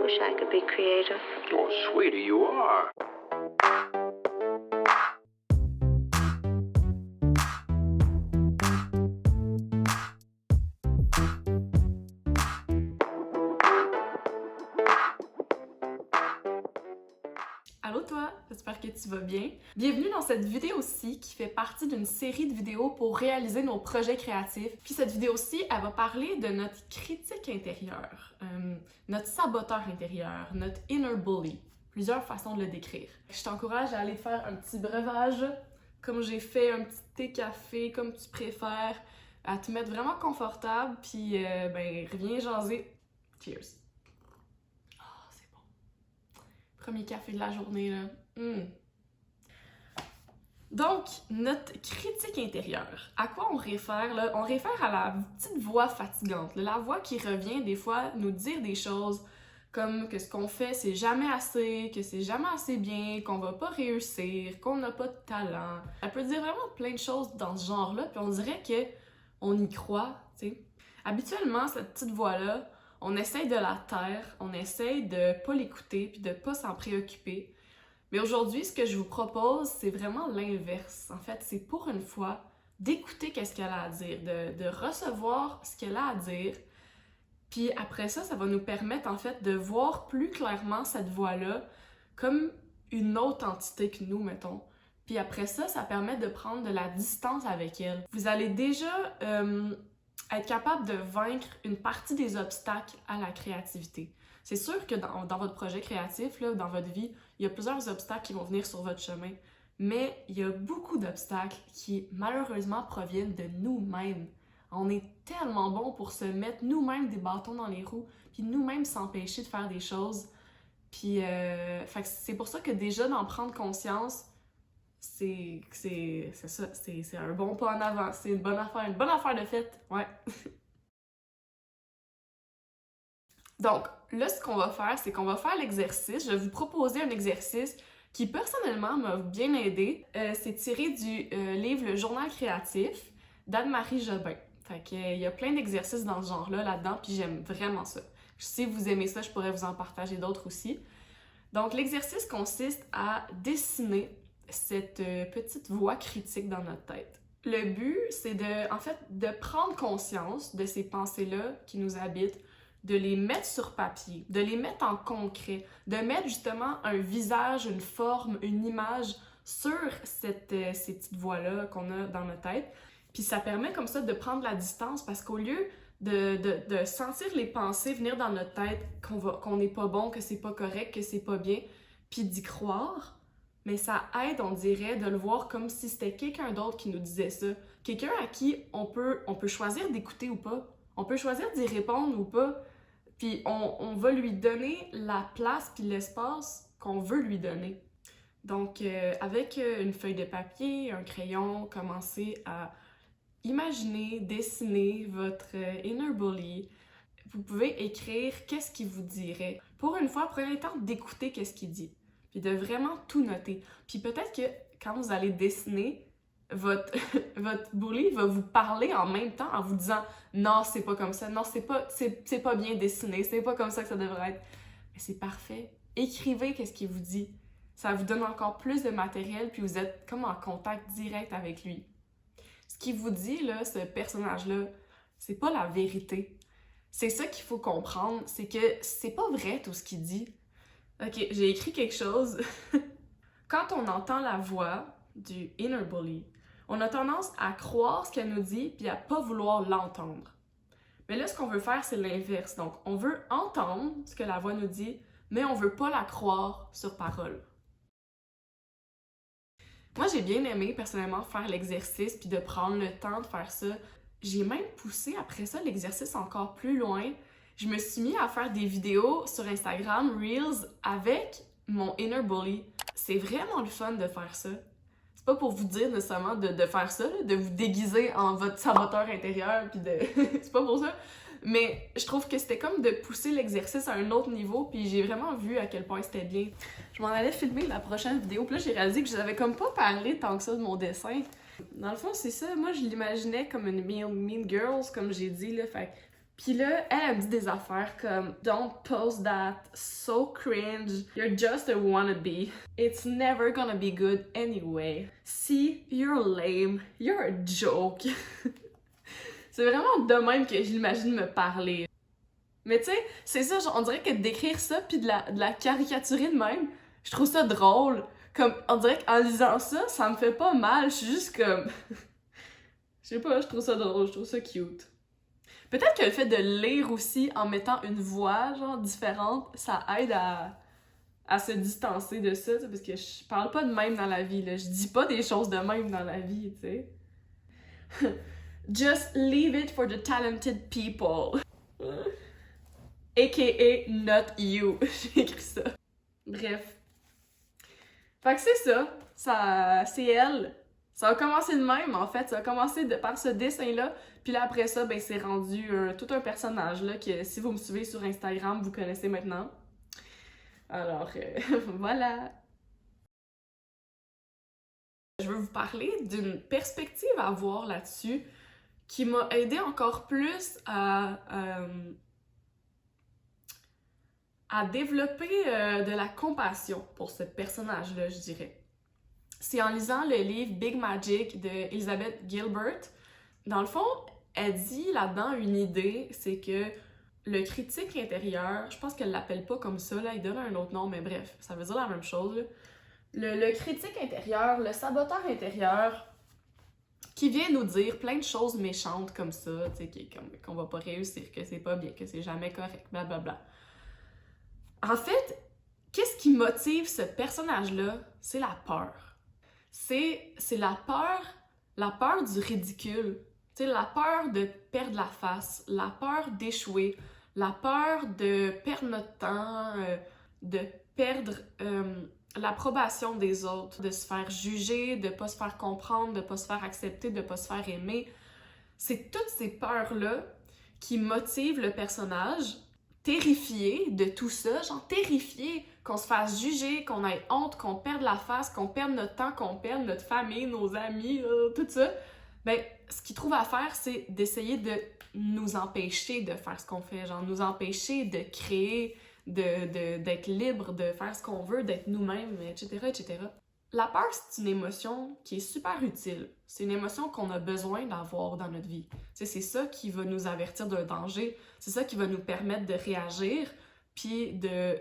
wish I could be creative. Oh, sweetie, you are. Allô toi, j'espère que tu vas bien. Bienvenue dans cette vidéo-ci qui fait partie d'une série de vidéos pour réaliser nos projets créatifs. Puis cette vidéo-ci, elle va parler de notre critique intérieure, notre saboteur intérieur, notre inner bully. Plusieurs façons de le décrire. Je t'encourage à aller faire un petit breuvage, comme j'ai fait, un petit thé café, comme tu préfères, à te mettre vraiment confortable, puis reviens jaser. Cheers! Premier café de la journée, là. Donc, notre critique intérieure, à quoi on réfère, là? On réfère à la petite voix fatigante, là, la voix qui revient des fois nous dire des choses comme que ce qu'on fait, c'est jamais assez, que c'est jamais assez bien, qu'on va pas réussir, qu'on n'a pas de talent. Elle peut dire vraiment plein de choses dans ce genre-là, puis on dirait que on y croit, tu sais. Habituellement, cette petite voix-là, on essaye de la taire, on essaye de pas l'écouter puis de pas s'en préoccuper. Mais aujourd'hui, ce que je vous propose, c'est vraiment l'inverse. En fait, c'est pour une fois d'écouter qu'est-ce qu'elle a à dire, de recevoir ce qu'elle a à dire. Puis après ça, ça va nous permettre en fait de voir plus clairement cette voix-là comme une autre entité que nous, mettons. Puis après ça, ça permet de prendre de la distance avec elle. Vous allez déjà être capable de vaincre une partie des obstacles à la créativité. C'est sûr que dans votre projet créatif, là, dans votre vie, il y a plusieurs obstacles qui vont venir sur votre chemin, mais il y a beaucoup d'obstacles qui, malheureusement, proviennent de nous-mêmes. On est tellement bon pour se mettre nous-mêmes des bâtons dans les roues, puis nous-mêmes s'empêcher de faire des choses. Puis, c'est pour ça que déjà d'en prendre conscience, c'est ça, c'est un bon pas en avant, c'est une bonne affaire de fête, ouais. Donc, là, ce qu'on va faire, c'est qu'on va faire l'exercice. Je vais vous proposer un exercice qui, personnellement, m'a bien aidé. C'est tiré du livre Le Journal créatif d'Anne-Marie Jobin. Fait qu'il y a plein d'exercices dans ce genre-là, là-dedans, puis j'aime vraiment ça. Si vous aimez ça, je pourrais vous en partager d'autres aussi. Donc, l'exercice consiste à dessiner cette petite voix critique dans notre tête. Le but, c'est de prendre conscience de ces pensées-là qui nous habitent, de les mettre sur papier, de les mettre en concret, de mettre justement un visage, une forme, une image sur ces petites voix-là qu'on a dans notre tête. Puis ça permet comme ça de prendre la distance parce qu'au lieu de sentir les pensées venir dans notre tête, qu'on n'est pas bon, que c'est pas correct, que c'est pas bien, puis d'y croire, mais ça aide, on dirait, de le voir comme si c'était quelqu'un d'autre qui nous disait ça. Quelqu'un à qui on peut choisir d'écouter ou pas. On peut choisir d'y répondre ou pas. Puis on va lui donner la place puis l'espace qu'on veut lui donner. Donc, avec une feuille de papier, un crayon, commencez à imaginer, dessiner votre inner bully. Vous pouvez écrire qu'est-ce qu'il vous dirait. Pour une fois, prenez le temps d'écouter qu'est-ce qu'il dit. Puis de vraiment tout noter. Puis peut-être que quand vous allez dessiner, votre bully va vous parler en même temps en vous disant « Non, c'est pas comme ça. Non, c'est pas bien dessiné. C'est pas comme ça que ça devrait être. » Mais c'est parfait. Écrivez qu'est-ce qu'il vous dit. Ça vous donne encore plus de matériel puis vous êtes comme en contact direct avec lui. Ce qu'il vous dit, là, ce personnage-là, c'est pas la vérité. C'est ça qu'il faut comprendre, c'est que c'est pas vrai tout ce qu'il dit. Ok, j'ai écrit quelque chose. Quand on entend la voix du inner bully, on a tendance à croire ce qu'elle nous dit puis à pas vouloir l'entendre. Mais là, ce qu'on veut faire, c'est l'inverse. Donc, on veut entendre ce que la voix nous dit, mais on veut pas la croire sur parole. Moi, j'ai bien aimé, personnellement, faire l'exercice puis de prendre le temps de faire ça. J'ai même poussé, après ça, l'exercice encore plus loin. Je me suis mis à faire des vidéos sur Instagram, Reels, avec mon inner bully. C'est vraiment le fun de faire ça. C'est pas pour vous dire nécessairement de faire ça, là, de vous déguiser en votre saboteur intérieur, puis de... c'est pas pour ça. Mais je trouve que c'était comme de pousser l'exercice à un autre niveau, puis j'ai vraiment vu à quel point c'était bien. Je m'en allais filmer la prochaine vidéo, puis là j'ai réalisé que je n'avais comme pas parlé tant que ça de mon dessin. Dans le fond, c'est ça, moi je l'imaginais comme une mean girls, comme j'ai dit, là, fait Puis là, elle dit des affaires comme "Don't post that, so cringe, you're just a wannabe. It's never gonna be good anyway. See, you're lame, you're a joke." C'est vraiment de même que je l'imagine me parler. Mais tu sais, c'est ça, genre, on dirait que d'écrire ça puis de la caricaturer de même, je trouve ça drôle. Comme, on dirait qu'en lisant ça, ça me fait pas mal, je suis juste comme... je sais pas, je trouve ça drôle, je trouve ça cute. Peut-être que le fait de lire aussi en mettant une voix, genre, différente, ça aide à se distancer de ça, parce que je parle pas de même dans la vie, là. Je dis pas des choses de même dans la vie, tu sais. Just leave it for the talented people. AKA not you. J'ai écrit ça. Bref. Fait que c'est ça. C'est elle. Ça a commencé de même, en fait. Ça a commencé par ce dessin-là. Puis là, après ça, ben, c'est rendu tout un personnage, là, que si vous me suivez sur Instagram, vous connaissez maintenant. Alors, voilà. Je veux vous parler d'une perspective à voir là-dessus qui m'a aidé encore plus à développer de la compassion pour ce personnage-là, je dirais. C'est en lisant le livre Big Magic de Elizabeth Gilbert. Dans le fond, elle dit là-dedans une idée, c'est que le critique intérieur, je pense qu'elle l'appelle pas comme ça, là, il donne un autre nom, mais bref, ça veut dire la même chose. Le critique intérieur, le saboteur intérieur, qui vient nous dire plein de choses méchantes comme ça, tu sais, qu'on va pas réussir, que c'est pas bien, que c'est jamais correct, blablabla. En fait, qu'est-ce qui motive ce personnage-là? C'est la peur. C'est la peur du ridicule. Tu sais, la peur de perdre la face, la peur d'échouer, la peur de perdre notre temps, de perdre l'approbation des autres, de se faire juger, de pas se faire comprendre, de pas se faire accepter, de pas se faire aimer. C'est toutes ces peurs-là qui motivent le personnage, terrifié de tout ça, genre terrifié qu'on se fasse juger, qu'on ait honte, qu'on perde la face, qu'on perde notre temps, qu'on perde notre famille, nos amis, tout ça. Ben, ce qu'il trouve à faire, c'est d'essayer de nous empêcher de faire ce qu'on fait, genre nous empêcher de créer, d'être libre, de faire ce qu'on veut, d'être nous-mêmes, etc., etc. La peur, c'est une émotion qui est super utile. C'est une émotion qu'on a besoin d'avoir dans notre vie. C'est ça qui va nous avertir d'un danger. C'est ça qui va nous permettre de réagir puis de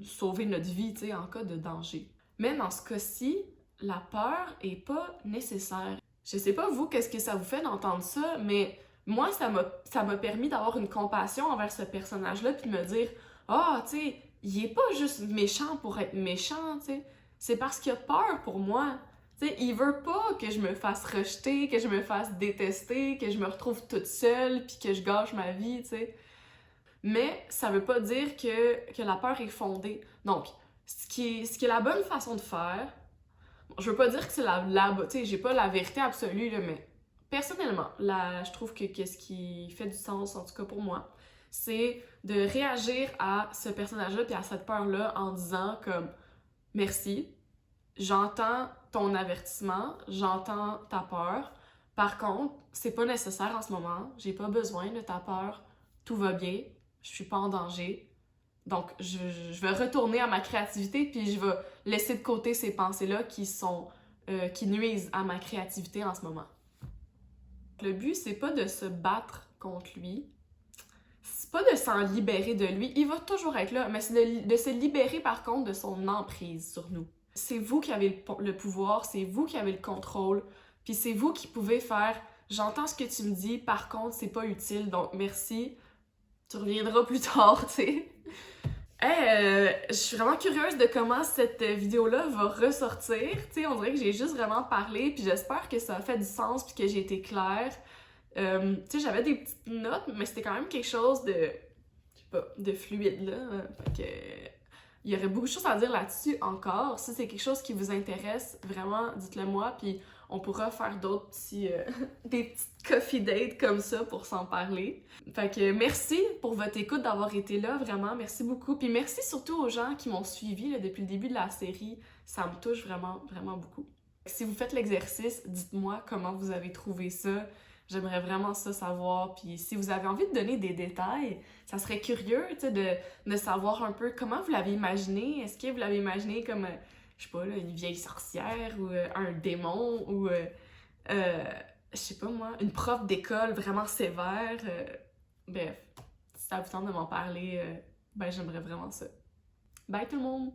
sauver notre vie, en cas de danger. Mais dans ce cas-ci, la peur est pas nécessaire. Je sais pas vous, qu'est-ce que ça vous fait d'entendre ça, mais moi, ça m'a permis d'avoir une compassion envers ce personnage-là puis de me dire « Ah, tu sais, il est pas juste méchant pour être méchant, tu sais. » C'est parce qu'il a peur pour moi. T'sais, il veut pas que je me fasse rejeter, que je me fasse détester, que je me retrouve toute seule, puis que je gâche ma vie, tu sais. Mais ça veut pas dire que la peur est fondée. Donc, ce qui est la bonne façon de faire, je veux pas dire que c'est tu sais, j'ai pas la vérité absolue, là, mais personnellement, je trouve que ce qui fait du sens, en tout cas pour moi, c'est de réagir à ce personnage-là puis à cette peur-là en disant comme « Merci, j'entends ton avertissement, j'entends ta peur. Par contre, c'est pas nécessaire en ce moment. J'ai pas besoin de ta peur. Tout va bien. Je suis pas en danger. Donc, je vais retourner à ma créativité puis je vais laisser de côté ces pensées-là qui nuisent à ma créativité en ce moment. » Le but, c'est pas de se battre contre lui. C'est pas de s'en libérer de lui. Il va toujours être là, mais c'est de se libérer par contre de son emprise sur nous. C'est vous qui avez le pouvoir, c'est vous qui avez le contrôle, puis c'est vous qui pouvez faire « J'entends ce que tu me dis, par contre, c'est pas utile, donc merci, tu reviendras plus tard, tu sais. » Je suis vraiment curieuse de comment cette vidéo-là va ressortir, tu sais, on dirait que j'ai juste vraiment parlé, puis j'espère que ça a fait du sens, puis que j'ai été claire. Tu sais, j'avais des petites notes, mais c'était quand même quelque chose de, je sais pas, de fluide, là, fait que... Il y aurait beaucoup de choses à dire là-dessus encore. Si c'est quelque chose qui vous intéresse, vraiment, dites-le moi, puis on pourra faire d'autres des petites coffee dates comme ça pour s'en parler. Fait que merci pour votre écoute, d'avoir été là, vraiment, merci beaucoup. Puis merci surtout aux gens qui m'ont suivi là, depuis le début de la série. Ça me touche vraiment, vraiment beaucoup. Si vous faites l'exercice, dites-moi comment vous avez trouvé ça. J'aimerais vraiment ça savoir. Puis si vous avez envie de donner des détails, ça serait curieux, tu sais, de savoir un peu comment vous l'avez imaginé. Est-ce que vous l'avez imaginé comme, je sais pas, là, une vieille sorcière ou un démon ou, je sais pas moi, une prof d'école vraiment sévère. Bref, si ça vous tente de m'en parler, ben j'aimerais vraiment ça. Bye tout le monde!